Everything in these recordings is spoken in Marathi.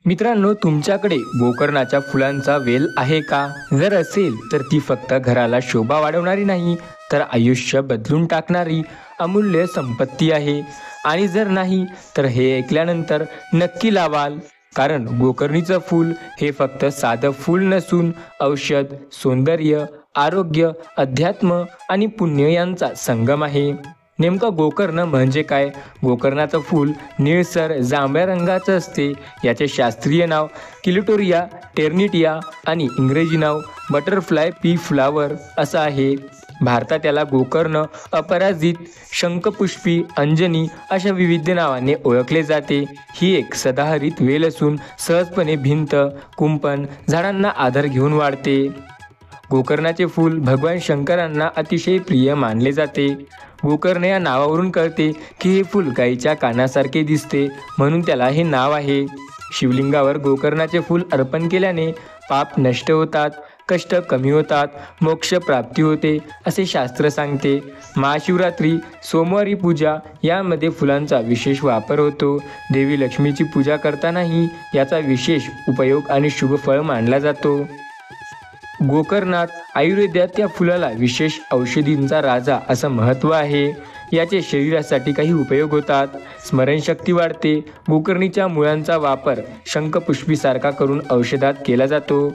मित्रांनो, तुमच्याकडे गोकर्णाच्या फुलांचा वेल आहे का? जर असेल तर ती फक्त घराला शोभा वाढवणारी नाही, तर आयुष्य बदलून टाकणारी अमूल्य संपत्ती आहे. आणि जर नाही, तर हे ऐकल्यानंतर नक्की लावाल. कारण गोकर्णीचं फूल हे फक्त साधं फूल नसून औषध, सौंदर्य, आरोग्य, अध्यात्म आणि पुण्य यांचा संगम आहे. नेमकं गोकर्ण म्हणजे काय? गोकर्णाचं फूल निळसर जांभळ्या रंगाचं असते. याचे शास्त्रीय नाव किलिटोरिया टेर्निटिया आणि इंग्रजी नाव बटरफ्लाय पी फ्लावर असं आहे. भारतात याला गोकर्ण, अपराजित, शंखपुष्पी, अंजनी अशा विविध नावाने ओळखले जाते. ही एक सदाहरित वेल असून सहजपणे भिंत, कुंपण, झाडांना आधार घेऊन वाढते. गोकर्णाचे फूल भगवान शंकरांना अतिशय प्रिय मानले जाते. गोकर्ण या नावावरून कळते की हे फूल गाईच्या कानासारखे दिसते, म्हणून त्याला हे नाव आहे. शिवलिंगावर गोकर्णाचे फूल अर्पण केल्याने पाप नष्ट होतात, कष्ट कमी होतात, मोक्ष प्राप्ती होते असे शास्त्र सांगते. महाशिवरात्री, सोमवारी पूजा यामध्ये फुलांचा विशेष वापर होतो. देवी लक्ष्मीची पूजा करतानाही याचा विशेष उपयोग आणि शुभ फळ मानला जातो. गोकर्णात आयुर्वेदात या फुलाला विशेष औषधींचा राजा असं महत्त्व आहे. याचे शरीरासाठी काही उपयोग होतात. स्मरणशक्ती वाढते. गोकर्णीच्या मुळांचा वापर शंखपुष्पीसारखा करून औषधात केला जातो.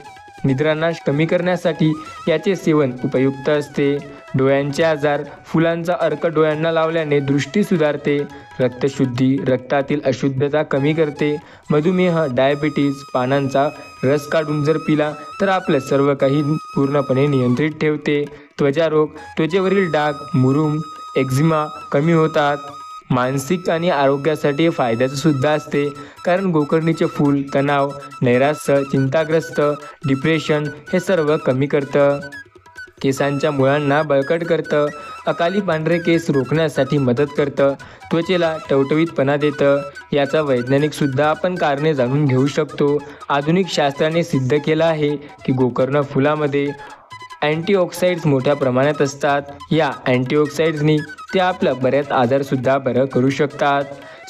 निद्रानाश कमी करण्यासाठी याचे सेवन उपयुक्त असते. डोळ्यांचे आजार, फुलांचा अर्क डोळ्यांना लावल्याने दृष्टी सुधारते. रक्तशुद्धी, रक्तातील अशुद्धता कमी करते. मधुमेह, डायबिटीज, पानांचा रस काढून जर पिला तर आपलं सर्व काही पूर्णपणे नियंत्रित ठेवते. त्वचारोग, त्वचेवरील डाग, मुरूम, एक्झिमा कमी होतात. मानसिक आणि आरोग्यासाठी फायद्याचं सुद्धा असते. कारण गोकर्णीचे फूल तणाव, नैराश्य, चिंताग्रस्त, डिप्रेशन हे सर्व कमी करतं. केसांच्या मुळांना बळकट करतं. अकाली पांढरे केस रोखण्यासाठी मदत करतं. त्वचेला टवटवीतपणा देतं. याचा वैज्ञानिक सुद्धा आपण कारणे जाणून घेऊ शकतो. आधुनिक शास्त्राने सिद्ध केलं आहे की गोकर्ण फुलामध्ये अँटीऑक्सिडंट्स मोठ्या प्रमाणात असतात. या अँटीऑक्सिडंट्सनी ते आपलं बऱ्याच आजारसुद्धा बरं करू शकतात.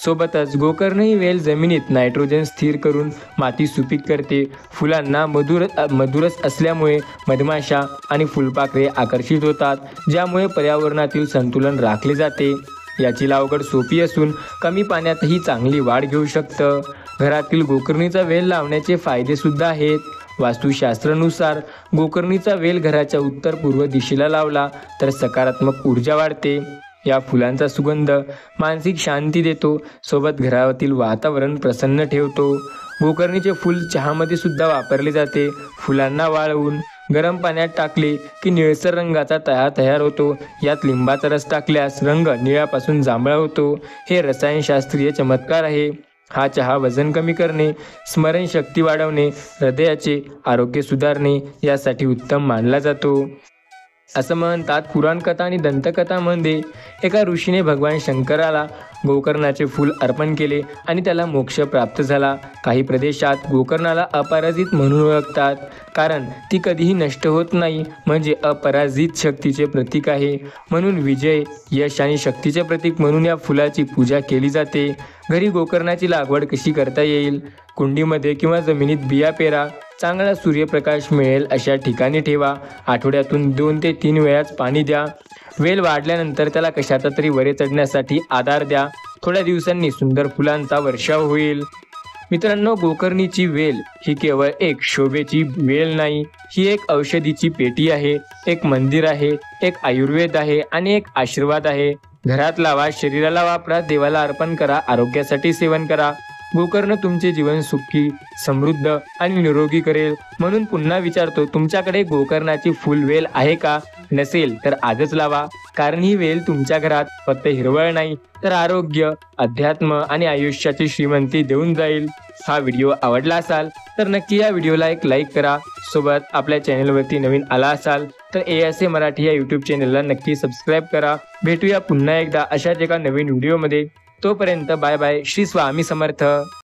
सोबतच गोकर्ण ही वेल जमिनीत नायट्रोजन स्थिर करून माती सुपीक करते. फुलांना मधुरस असल्यामुळे मधमाशा आणि फुलपाखरे आकर्षित होतात, ज्यामुळे पर्यावरणातील संतुलन राखले जाते. याची लागवड सोपी असून कमी पाण्यातही चांगली वाढ घेऊ शकतं. घरातील गोकर्णीचा वेल लावण्याचे फायदेसुद्धा आहेत. वास्तुशास्त्रानुसार गोकर्णीचा वेल घराच्या उत्तर पूर्व दिशेला लावला तर सकारात्मक ऊर्जा वाढते. या फुलांचा सुगंध मानसिक शांती देतो, सोबत घरातील वातावरण प्रसन्न ठेवतो. गोकर्णीचे फूल चहामध्ये सुद्धा वापरले जाते. फुलांना वाळवून गरम पाण्यात टाकले की निळसर रंगाचा तयार होतो. यात लिंबाचा रस टाकल्यास रंग निळ्यापासून जांभळा होतो. हे रसायनशास्त्रीय चमत्कार आहे. हा चहा वजन कमी करणे, स्मरणशक्ती वाढवणे, हृदयाचे आरोग्य सुधारणे यासाठी उत्तम मानला जातो. असं म्हणतात पुराणकथा आणि दंतकथांमध्ये एका ऋषीने भगवान शंकराला गोकर्णाचे फूल अर्पण केले आणि त्याला मोक्ष प्राप्त झाला. काही प्रदेशात गोकर्णाला अपराजित म्हणून ओळखतात, कारण ती कधीही नष्ट होत नाही, म्हणजे अपराजित शक्तीचे प्रतीक आहे. म्हणून विजय, यश आणि शक्तीचे प्रतीक म्हणून या फुलाची पूजा केली जाते. घरी गोकर्णाची लागवड कशी करता येईल? कुंडीमध्ये किंवा जमिनीत बिया पेरा. चांगला सूर्यप्रकाश मिळेल अशा ठिकाणी ठेवा. आठवड्यातून 2 ते 3 वेळाच पाणी द्या. वेल वाढल्यानंतर त्याला कशाचा तरी वरे चढण्यासाठी आधार द्या. थोड्या दिवसांनी सुंदर फुलांचा वर्षाव होईल. मित्रांनो, गोकर्णीची वेल ही केवळ एक शोभेची वेल नाही, ही एक औषधीची पेटी आहे, एक मंदिर आहे, एक आयुर्वेद आहे आणि एक आशीर्वाद आहे. घरात लावा, शरीराला वापरा, देवाला अर्पण करा, आरोग्यासाठी सेवन करा. गोकर्ण तुमचे जीवन सुखी, समृद्ध आणि निरोगी करेल. म्हणून पुन्हा विचारतो, तुमच्याकडे गोकर्णाची फुलवेल आहे का? नसेल तर आजच लावा. कारण ही वेल तुमच्या घरात फक्त हिरवळ नाही, तर आरोग्य, अध्यात्म आणि आयुष्याची श्रीमंती देऊन जाईल. हा व्हिडिओ आवडला असाल तर नक्की या व्हिडिओला एक लाईक करा. सोबत आपल्या चॅनलवरती नवीन आला असाल तर ASA मराठी या यूट्यूब चॅनलला नक्की सबस्क्राईब करा. भेटूया पुन्हा एकदा अशाच एका नवीन व्हिडिओमध्ये. तोपर्यंत बाय बाय. श्री स्वामी समर्थ.